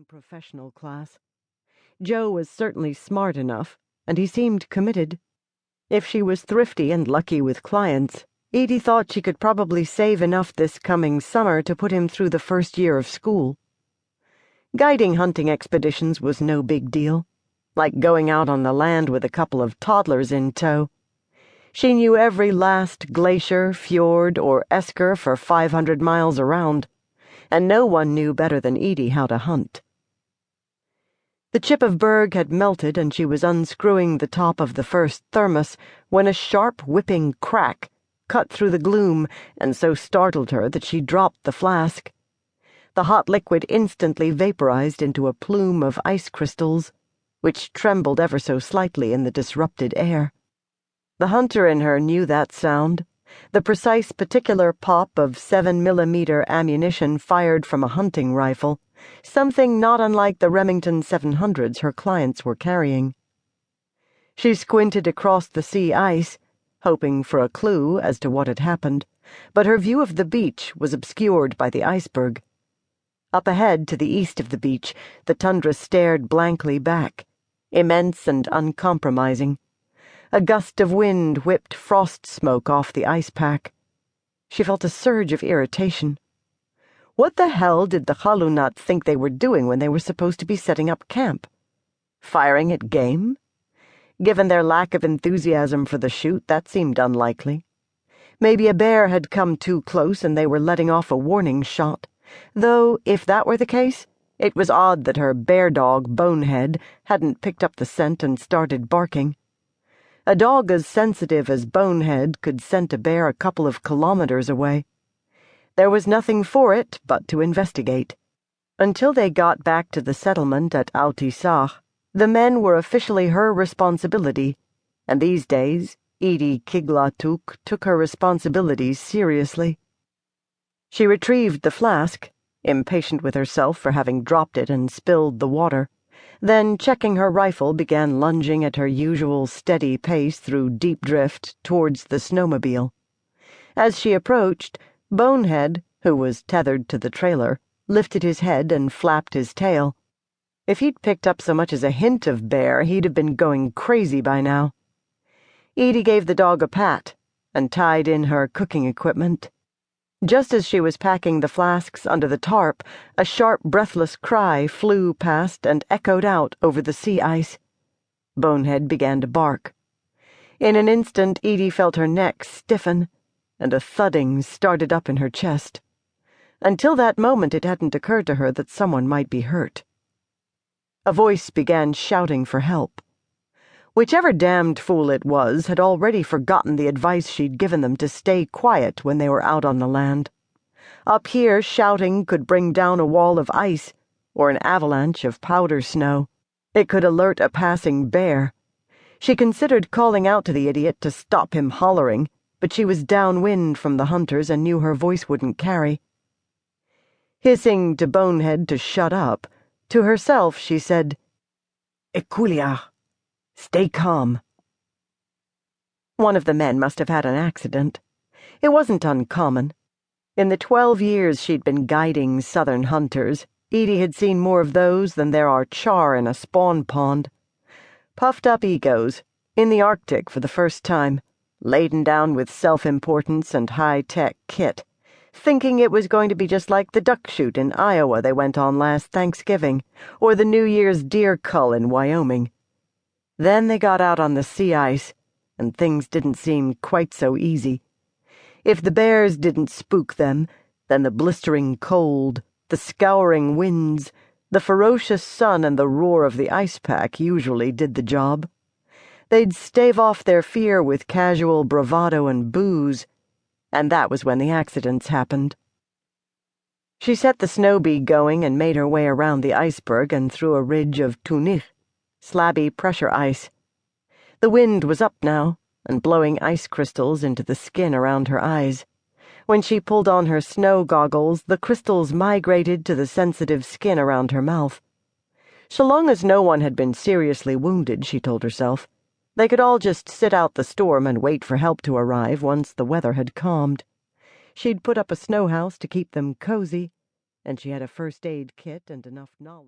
professional class. Joe was certainly smart enough, and he seemed committed. If she was thrifty and lucky with clients, Edie thought she could probably save enough this coming summer to put him through the first year of school. Guiding hunting expeditions was no big deal, like going out on the land with a couple of toddlers in tow. She knew every last glacier, fjord, or esker for 500 miles around, and no one knew better than Edie how to hunt. The chip of berg had melted, and she was unscrewing the top of the first thermos when a sharp, whipping crack cut through the gloom and so startled her that she dropped the flask. The hot liquid instantly vaporized into a plume of ice crystals, which trembled ever so slightly in the disrupted air. The hunter in her knew that sound, the precise particular pop of 7mm ammunition fired from a hunting rifle, something not unlike the Remington 700s her clients were carrying. She squinted across the sea ice, hoping for a clue as to what had happened, but her view of the beach was obscured by the iceberg. Up ahead, to the east of the beach, the tundra stared blankly back, immense and uncompromising. A gust of wind whipped frost smoke off the ice pack. She felt a surge of irritation. What the hell did the Halunat think they were doing when they were supposed to be setting up camp? Firing at game? Given their lack of enthusiasm for the shoot, that seemed unlikely. Maybe a bear had come too close and they were letting off a warning shot, though, if that were the case, it was odd that her bear dog, Bonehead, hadn't picked up the scent and started barking. A dog as sensitive as Bonehead could scent a bear a couple of kilometers away. There was nothing for it but to investigate. Until they got back to the settlement at Altisach, the men were officially her responsibility, and these days Edie Kiglatuk took her responsibilities seriously. She retrieved the flask, impatient with herself for having dropped it and spilled the water, then, checking her rifle, began lunging at her usual steady pace through deep drift towards the snowmobile. As she approached, Bonehead, who was tethered to the trailer, lifted his head and flapped his tail. If he'd picked up so much as a hint of bear, he'd have been going crazy by now. Edie gave the dog a pat and tied in her cooking equipment. Just as she was packing the flasks under the tarp, a sharp, breathless cry flew past and echoed out over the sea ice. Bonehead began to bark. In an instant, Edie felt her neck stiffen, and a thudding started up in her chest. Until that moment, it hadn't occurred to her that someone might be hurt. A voice began shouting for help. Whichever damned fool it was had already forgotten the advice she'd given them to stay quiet when they were out on the land. Up here, shouting could bring down a wall of ice or an avalanche of powder snow. It could alert a passing bear. She considered calling out to the idiot to stop him hollering, but she was downwind from the hunters and knew her voice wouldn't carry. Hissing to Bonehead to shut up, to herself she said, "Ekulia. Stay calm." One of the men must have had an accident. It wasn't uncommon. In the 12 years she'd been guiding southern hunters, Edie had seen more of those than there are char in a spawn pond. Puffed-up egos, in the Arctic for the first time, laden down with self-importance and high-tech kit, thinking it was going to be just like the duck shoot in Iowa they went on last Thanksgiving, or the New Year's deer cull in Wyoming. Then they got out on the sea ice, and things didn't seem quite so easy. If the bears didn't spook them, then the blistering cold, the scouring winds, the ferocious sun, and the roar of the ice pack usually did the job. They'd stave off their fear with casual bravado and booze, and that was when the accidents happened. She set the snow bee going and made her way around the iceberg and through a ridge of tunich, slabby pressure ice. The wind was up now, and blowing ice crystals into the skin around her eyes. When she pulled on her snow goggles, the crystals migrated to the sensitive skin around her mouth. So long as no one had been seriously wounded, she told herself, they could all just sit out the storm and wait for help to arrive once the weather had calmed. She'd put up a snow house to keep them cozy, and she had a first aid kit and enough knowledge.